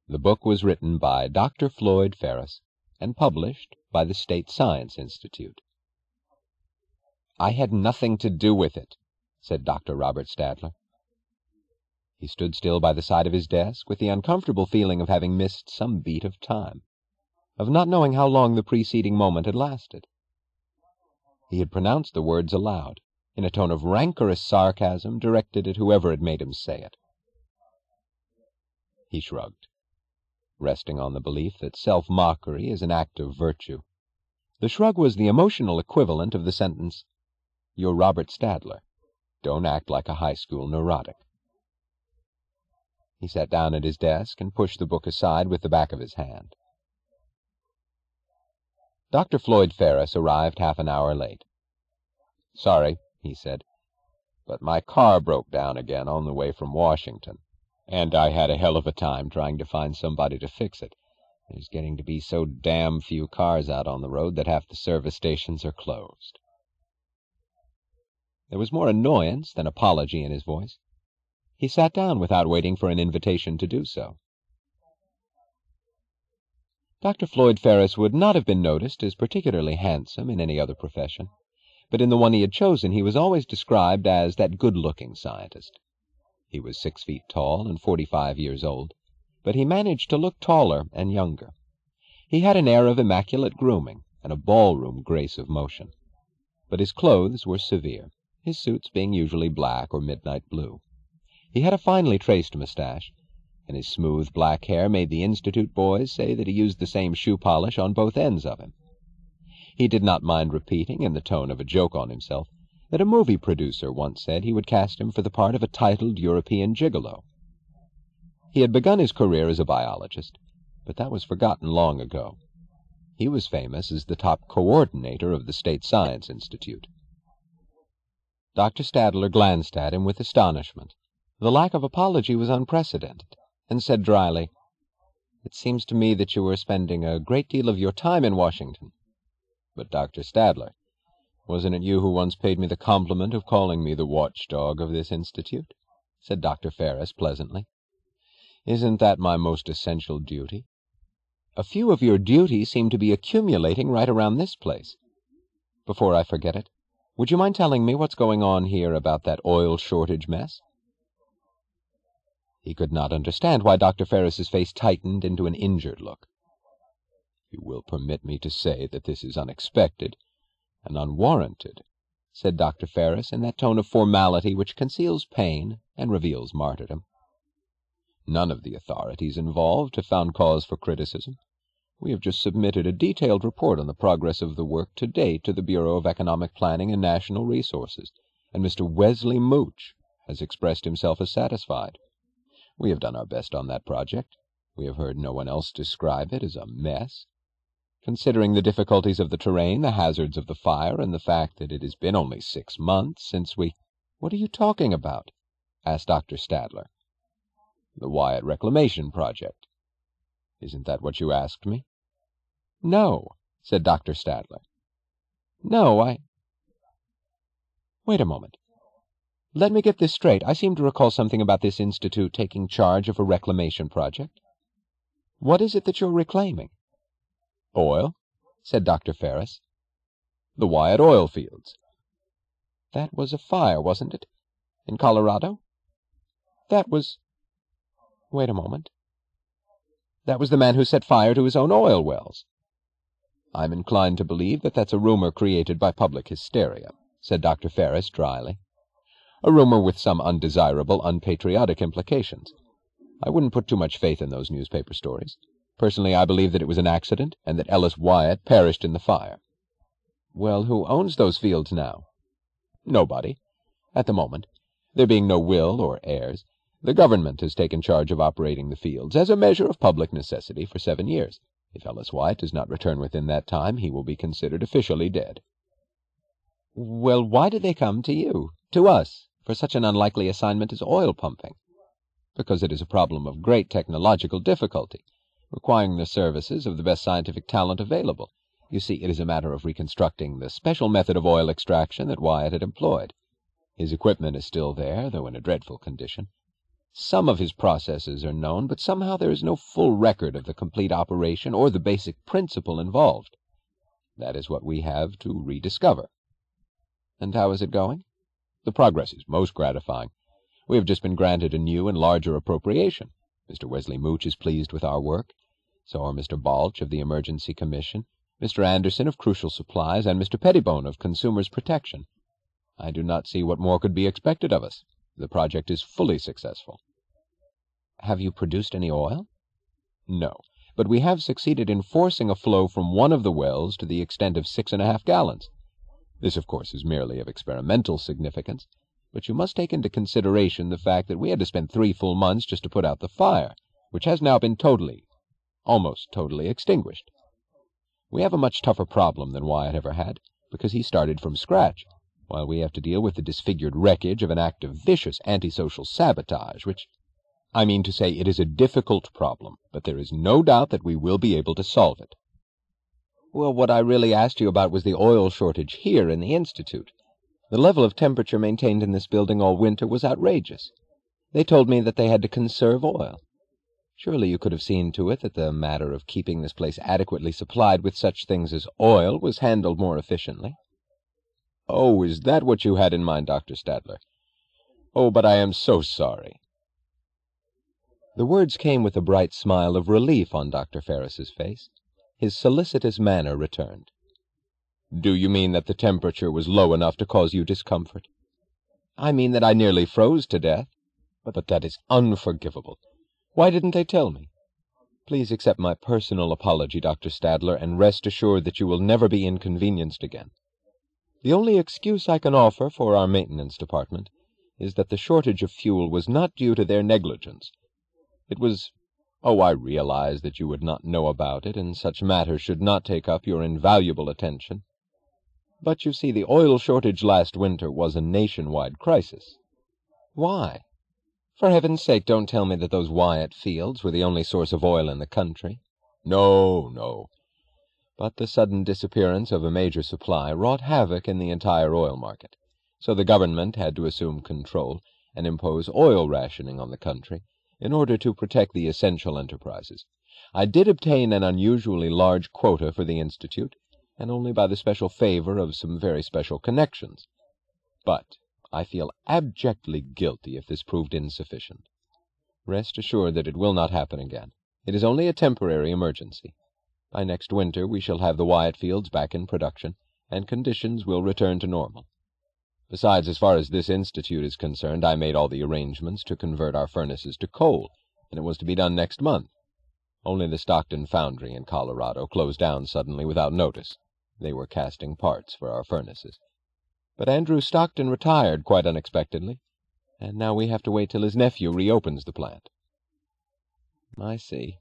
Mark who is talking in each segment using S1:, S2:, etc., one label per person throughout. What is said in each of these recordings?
S1: The book was written by Dr. Floyd Ferris and published by the State Science Institute. "I had nothing to do with it," said Dr. Robert Stadler. He stood still by the side of his desk with the uncomfortable feeling of having missed some beat of time, of not knowing how long the preceding moment had lasted. He had pronounced the words aloud, in a tone of rancorous sarcasm directed at whoever had made him say it. He shrugged, resting on the belief that self-mockery is an act of virtue. The shrug was the emotional equivalent of the sentence, "You're Robert Stadler. Don't act like a high school neurotic." He sat down at his desk and pushed the book aside with the back of his hand. Dr. Floyd Ferris arrived half an hour late. "Sorry," he said, "but my car broke down again on the way from Washington, and I had a hell of a time trying to find somebody to fix it. There's getting to be so damn few cars out on the road that half the service stations are closed." There was more annoyance than apology in his voice. He sat down without waiting for an invitation to do so. Dr. Floyd Ferris would not have been noticed as particularly handsome in any other profession, but in the one he had chosen he was always described as that good-looking scientist. He was 6 feet tall and 45 years old, but he managed to look taller and younger. He had an air of immaculate grooming and a ballroom grace of motion, but his clothes were severe, his suits being usually black or midnight blue. He had a finely traced mustache, and his smooth black hair made the Institute boys say that he used the same shoe polish on both ends of him. He did not mind repeating, in the tone of a joke on himself, that a movie producer once said he would cast him for the part of a titled European gigolo. He had begun his career as a biologist, but that was forgotten long ago. He was famous as the top coordinator of the State Science Institute. Dr. Stadler glanced at him with astonishment. The lack of apology was unprecedented, and said dryly, "It seems to me that you are spending a great deal of your time in Washington." "But, Dr. Stadler, wasn't it you who once paid me the compliment of calling me the watchdog of this institute?" said Dr. Ferris pleasantly. "Isn't that my most essential duty? A few of your duties seem to be accumulating right around this place. Before I forget it, would you mind telling me what's going on here about that oil shortage mess?" He could not understand why Dr. Ferris's face tightened into an injured look. "You will permit me to say that this is unexpected and unwarranted," said Dr. Ferris in that tone of formality which conceals pain and reveals martyrdom. "None of the authorities involved have found cause for criticism. We have just submitted a detailed report on the progress of the work to date to the Bureau of Economic Planning and National Resources, and Mr. Wesley Mooch has expressed himself as satisfied. We have done our best on that project. We have heard no one else describe it as a mess. Considering the difficulties of the terrain, the hazards of the fire, and the fact that it has been only 6 months since we—" "What are you talking about?" asked Dr. Stadler. "The Wyatt Reclamation Project. Isn't that what you asked me?" "No," said Dr. Stadler. "No, Wait a moment. Let me get this straight. I seem to recall something about this institute taking charge of a reclamation project. What is it that you're reclaiming?" "Oil," said Dr. Ferris. "The Wyatt oil fields." "That was a fire, wasn't it? In Colorado? That was— Wait a moment. That was the man who set fire to his own oil wells." "I'm inclined to believe that that's a rumor created by public hysteria," said Dr. Ferris dryly. "A rumor with some undesirable, unpatriotic implications. I wouldn't put too much faith in those newspaper stories. Personally, I believe that it was an accident, and that Ellis Wyatt perished in the fire." "Well, who owns those fields now?" "Nobody. At the moment, there being no will or heirs, the government has taken charge of operating the fields as a measure of public necessity for 7 years. If Ellis Wyatt does not return within that time, he will be considered officially dead." "Well, why did they come to you, to us, for such an unlikely assignment as oil pumping?" "Because it is a problem of great technological difficulty, requiring the services of the best scientific talent available. You see, it is a matter of reconstructing the special method of oil extraction that Wyatt had employed. His equipment is still there, though in a dreadful condition. Some of his processes are known, but somehow there is no full record of the complete operation or the basic principle involved. That is what we have to rediscover. And how is it going? The progress is most gratifying. We have just been granted a new and larger appropriation. Mr. Wesley Mooch is pleased with our work. So are Mr. Balch of the Emergency Commission, Mr. Anderson of Crucial Supplies, and Mr. Pettibone of Consumers' Protection. I do not see what more could be expected of us. The project is fully successful. Have you produced any oil? No, but we have succeeded in forcing a flow from one of the wells to the extent of 6.5 gallons. This, of course, is merely of experimental significance, but you must take into consideration the fact that we had to spend 3 full months just to put out the fire, which has now been almost totally extinguished. We have a much tougher problem than Wyatt ever had, because he started from scratch, while we have to deal with the disfigured wreckage of an act of vicious antisocial sabotage, which, I mean to say, it is a difficult problem, but there is no doubt that we will be able to solve it. Well, what I really asked you about was the oil shortage here in the Institute. The level of temperature maintained in this building all winter was outrageous. They told me that they had to conserve oil. Surely you could have seen to it that the matter of keeping this place adequately supplied with such things as oil was handled more efficiently. Oh, is that what you had in mind, Dr. Stadler? Oh, but I am so sorry. The words came with a bright smile of relief on Dr. Ferris's face. His solicitous manner returned. Do you mean that the temperature was low enough to cause you discomfort? I mean that I nearly froze to death. But that is unforgivable. Why didn't they tell me? Please accept my personal apology, Dr. Stadler, and rest assured that you will never be inconvenienced again. The only excuse I can offer for our maintenance department is that the shortage of fuel was not due to their negligence. It was— Oh, I realize that you would not know about it, and such matters should not take up your invaluable attention. But you see, the oil shortage last winter was a nationwide crisis. Why? For heaven's sake, don't tell me that those Wyatt fields were the only source of oil in the country. No, no. But the sudden disappearance of a major supply wrought havoc in the entire oil market, so the government had to assume control and impose oil rationing on the country in order to protect the essential enterprises. I did obtain an unusually large quota for the Institute, and only by the special favor of some very special connections. But I feel abjectly guilty if this proved insufficient. Rest assured that it will not happen again. It is only a temporary emergency. By next winter we shall have the Wyatt fields back in production, and conditions will return to normal. Besides, as far as this institute is concerned, I made all the arrangements to convert our furnaces to coal, and it was to be done next month. Only the Stockton foundry in Colorado closed down suddenly without notice. They were casting parts for our furnaces. But Andrew Stockton retired quite unexpectedly, and now we have to wait till his nephew reopens the plant. I see.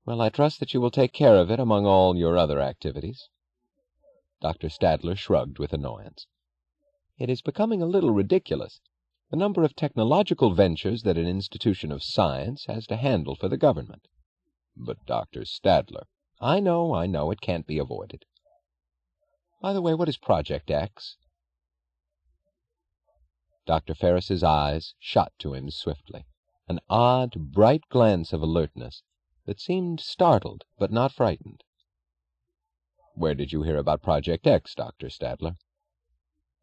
S1: Well, I trust that you will take care of it among all your other activities. Dr. Stadler shrugged with annoyance. It is becoming a little ridiculous, the number of technological ventures that an institution of science has to handle for the government. But, Dr. Stadler— I know, it can't be avoided. By the way, what is Project X? Dr. Ferris's eyes shot to him swiftly, an odd, bright glance of alertness that seemed startled but not frightened. Where did you hear about Project X, Dr. Stadler?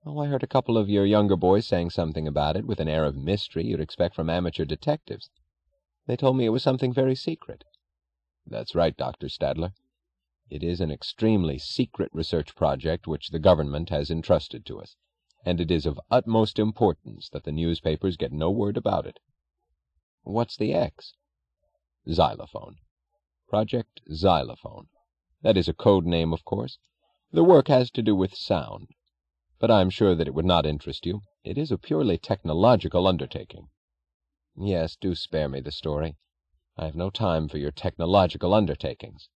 S1: Oh, I heard a couple of your younger boys saying something about it with an air of mystery you'd expect from amateur detectives. They told me it was something very secret. That's right, Dr. Stadler. It is an extremely secret research project which the government has entrusted to us, and it is of utmost importance that the newspapers get no word about it. What's the X? Xylophone. Project Xylophone. That is a code name, of course. The work has to do with sound. But I am sure that it would not interest you. It is a purely technological undertaking. Yes, do spare me the story. I have no time for your technological undertakings.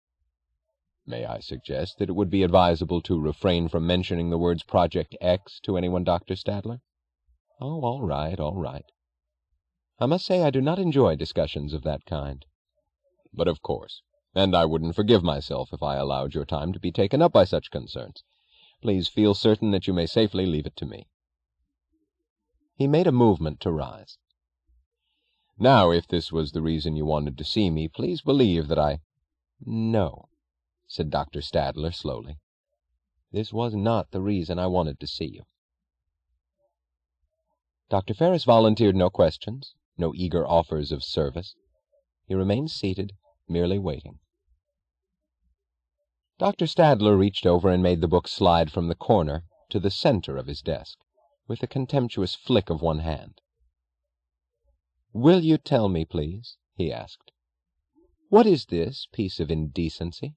S1: May I suggest that it would be advisable to refrain from mentioning the words Project X to anyone, Dr. Stadler? Oh, all right. I must say I do not enjoy discussions of that kind. But of course, and I wouldn't forgive myself if I allowed your time to be taken up by such concerns. Please feel certain that you may safely leave it to me. He made a movement to rise. Now, if this was the reason you wanted to see me, please believe that I—" "No," said Dr. Stadler slowly. "This was not the reason I wanted to see you." Dr. Ferris volunteered no questions, no eager offers of service. He remained seated, merely waiting. Dr. Stadler reached over and made the book slide from the corner to the center of his desk, with a contemptuous flick of one hand. "Will you tell me, please," he asked, "what is this piece of indecency?"